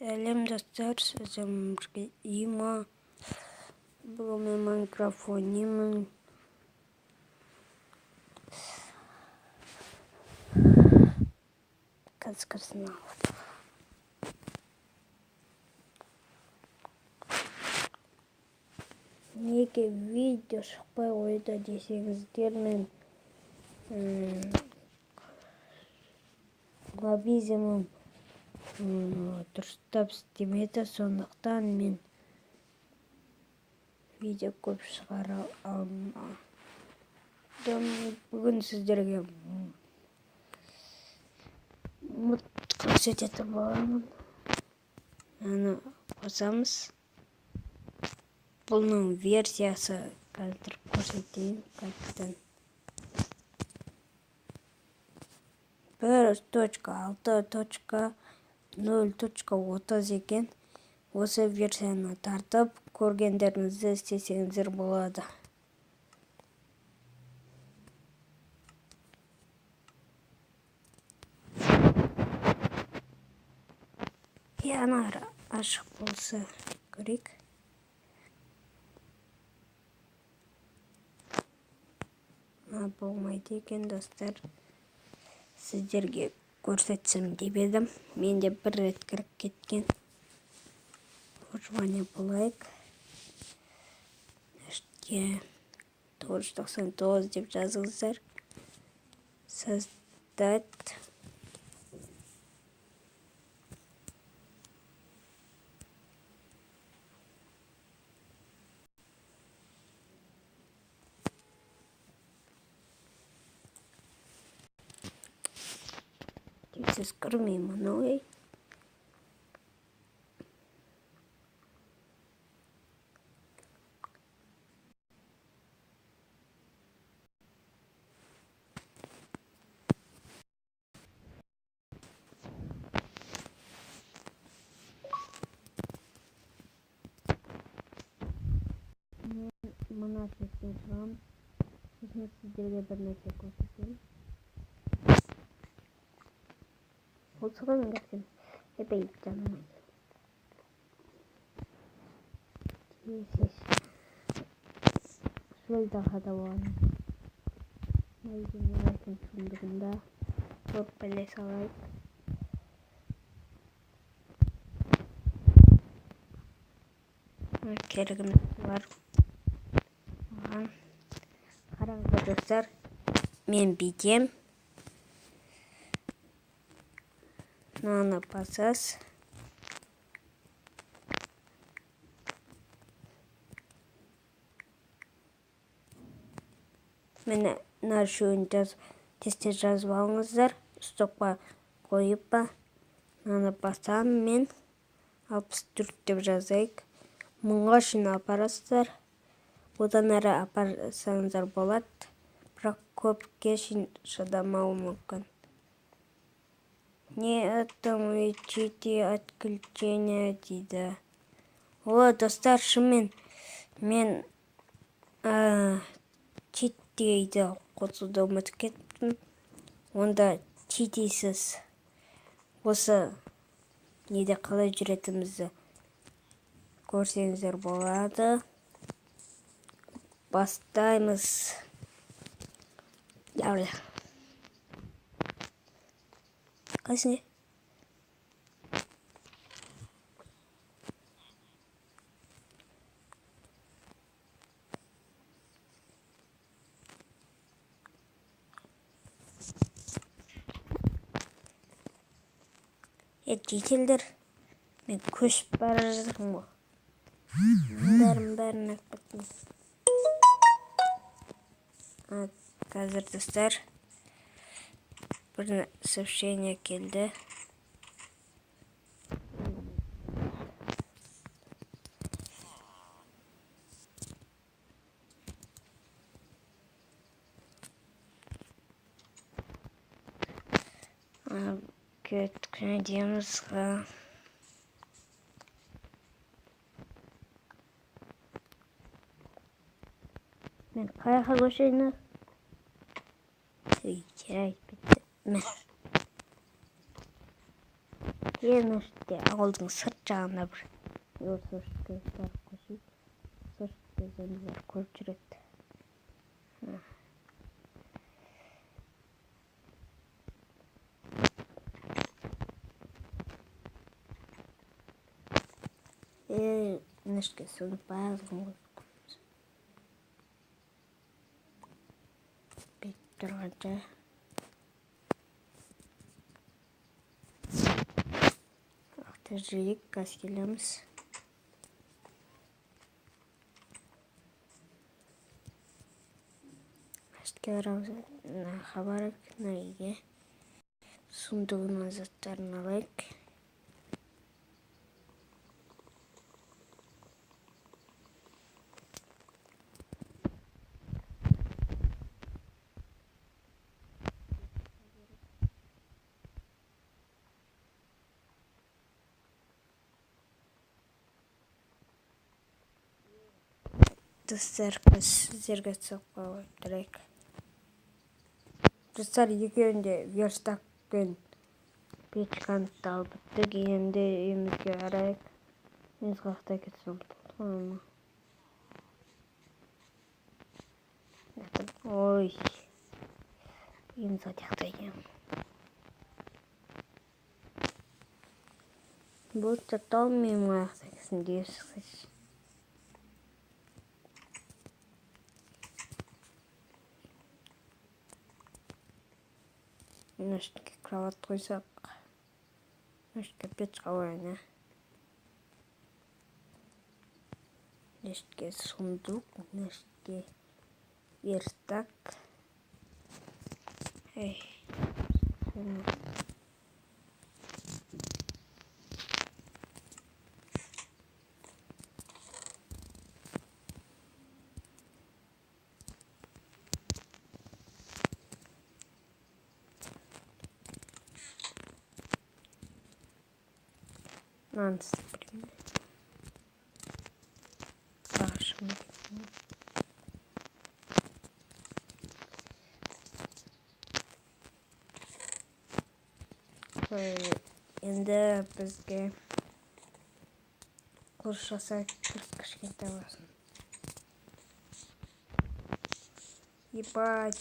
Сәлем достар, сіздің бірге Има. Бүгін мен Майнкрафт ойнаймын. Қазір алып. Неге видео шықпай қойды десеңіздер, мен лоббизмім дұрыстап істемеді, сондықтан мен видео көп шығара алмадым. Бүгін сіздерге мұт көрсететін боламын. Аны қосамыз. Бұның версиясы қазір көрсетейін қайтадан. 1.6.0.30 екен. Осы версияны тартып көргендеріңізді істесеңіздер болады. Янар ашық болса керек. Болмайды екен достар. Сіздерге көрсетсем деп едім. Менде бір рет кіріп кеткен. Выживание болайық. 999 деп жазыңыздар. Создать. Сіз көрмеймін ой. Мына сестен шығам. Сосын сіздерге бір нәрсе көрсетейін. Осыған кірсем, епей жаным. Шөлді қада болған. Мәйдің олайсын сұмдығында көп біле салайық. Керігіміз бар. Қараңыздар достар, мен битем. Наны басас. Мені шөйін тесте жазып алыңыздар. Стопқа қойып ба. Наны басам мен 64 деп жазайық. 1000-ға шын апарасыздар. Одан әрі апарсаңыздар болады. Бірақ көпке шыдамауы мүмкін. Не это мы чити отключения дейді. О, достар, шынымен мен читиді қосуды ұмытып кеттім. Онда читисіз осы неде қалай жүретімізді көрсеңіздер болады. Бастаймыз. Лауля. Қайсың? Жетелдер. Мен көшіп бара жатырмын ғой. Бәрін әкпеттім. Қазір достар бір сообщение келді. Көткенедемізға. Мен қайға көшейіні? Жарайды бітті. Ерте ауылдың сырт жағына бір велосипедке барып қосып, сыртта зомбилар көріп жүреді. Нешке соны барлығын көріп бүйтіп тұрғанша жүрейік, газ келеміз. Астке қарамыз, хабарек, үйге сундығының заттарын алайық. Достар, сіздерге соқпа отырайық. Достар, екеуінде верстак пен печканы алып біттік. Енді үйімізге қарайық. Мен қақтай кетсем болды. Ой, үйімізге тақтайын. Бұл таттал мен қақтай кетсем дейсіз. Нешке кроват қойсақ, нешке печка қояйын. Нешке сундук, нешке верстак. Нанс пример. Енді бізге құрылыс жасайық, кішкентай болсын.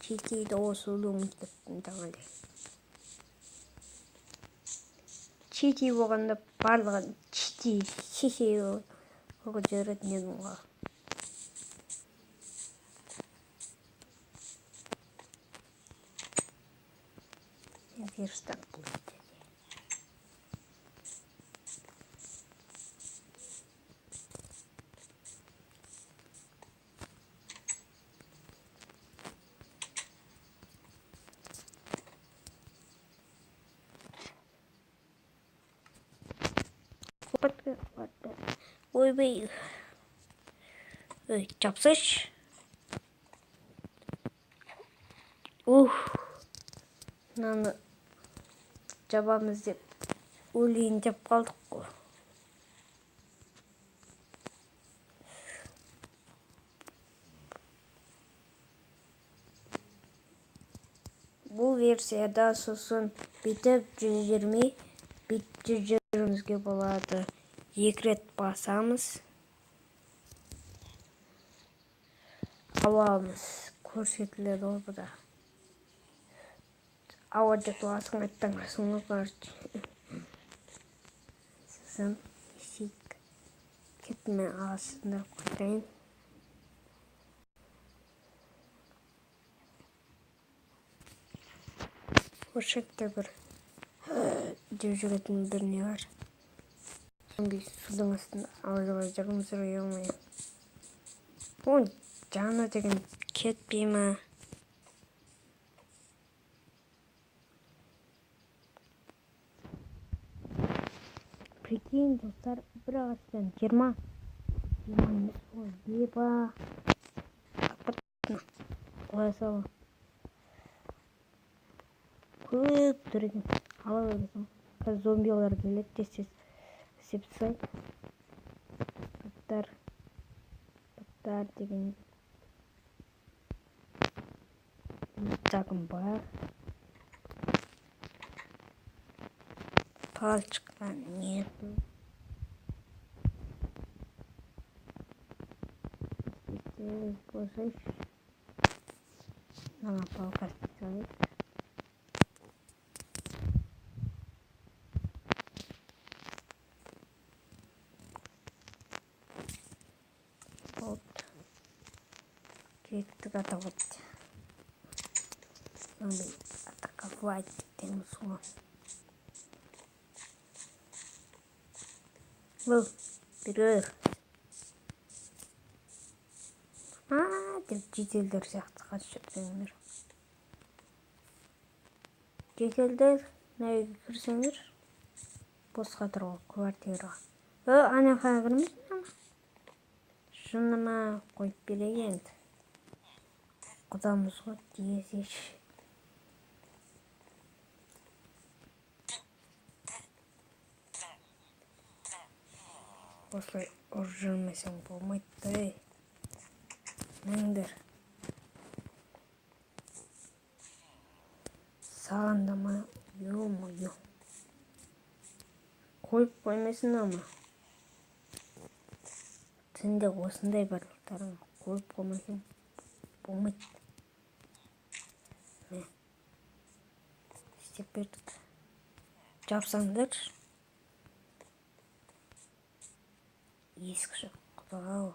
Читиді осы ұлыңыз біттім таңады. Чити болғанда барлығын чити қылғы жүретін едім ғой. Верстак болды. Ойбай, жапсыш. Мынаны жабамыз деп өлейін деп қалдық қой. Бұл версияда сосын бүйтіп 120, бүйтіп жүрімізге болады. 2 рет басамыз. Ауамыз көрсетіледі орбыда. Ауа жетуасын айттаңырсын ғард. Сосын есейік. Кетіме ағасында қойдайын. Өршекте бір деп жүретін бір не бар. Судың астында алып жүрміз ойылмай. Ол жаны деген кетпей ма? Прикинь, достар, бір ағаштан 20 емес ғой, еба. Қоя сала. Көп түрген ала бересің. Қазір зомбилар келеді десіз. Сепсай. Баттар деген жағым бар. Палчыққа нету. Посмотри. Она палка стоит. Вот. Киттік атабыт. Надо атаковать тем слон. Бұл, берер. Деп жеделдер сияқты қатып жүрсеңдер. Жеделдер, неге кірсеңдер? Босқа тұрғы квартираға. Ана қана кірмейсің ама? Шыныма қойып берейін енді. Құдамыз ғой десеш. Осылай ұрып жүрмесең болмайды. Мендер. Сағандама, ё-моё. Қойып қоймайсың ама. Сенде осындай барлықтарың қойып қоймайсың болмайды. Не? Істеп бердік. Жапсаңдар. Ескі жоқ. Құда-ау.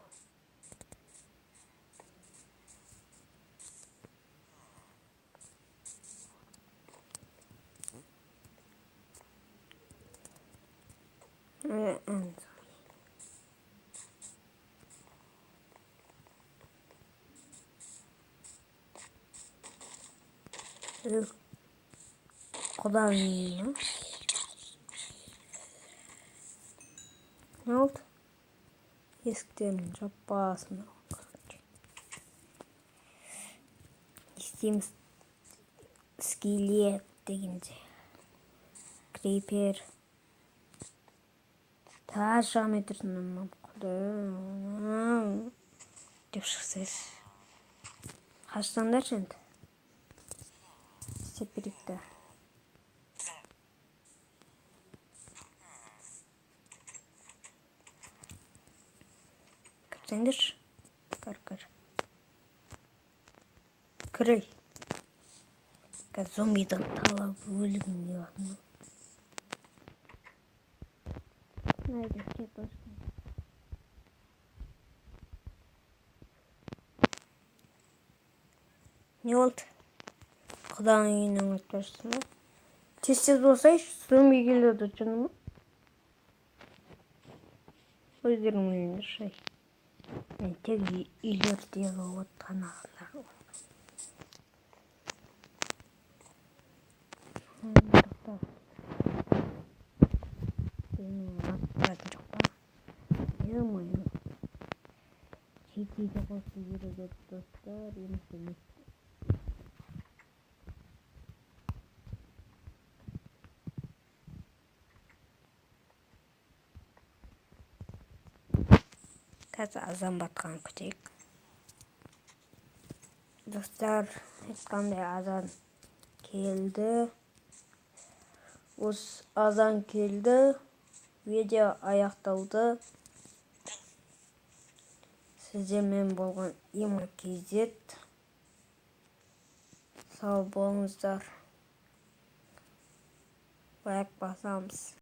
Құдайым. Не oldu? Есіктерін жаппасын. İsteyimiz скелет дегенде. Крипер. Тағы жағмай тұрсын амам. Құдайым. Деп шықсайыз. Қаштаңдар енді. Істеп беректі. Кірсеңдер. Кір. Кірей. Зомбидің талап өлігін де атына. Найдер кет осыны. Не oldu? Құданың үйінен өтпешсің ба? Тез болсайшы, зомби келеді жаныма. Өздерің біліңдер шай. Мен тек үйлердегі отқан ағалар. Benim atladım çok var. Yığmayın. Çiğdeydi olsa yürüdü dostlar. Yemişsiniz. Қазір азан батқан күтейік. Достар, ешқандай азан келді. Осы азан келді. Видео аяқталды. Сіздермен болған Има KZ. Сау болыңыздар. Лайк басамыз.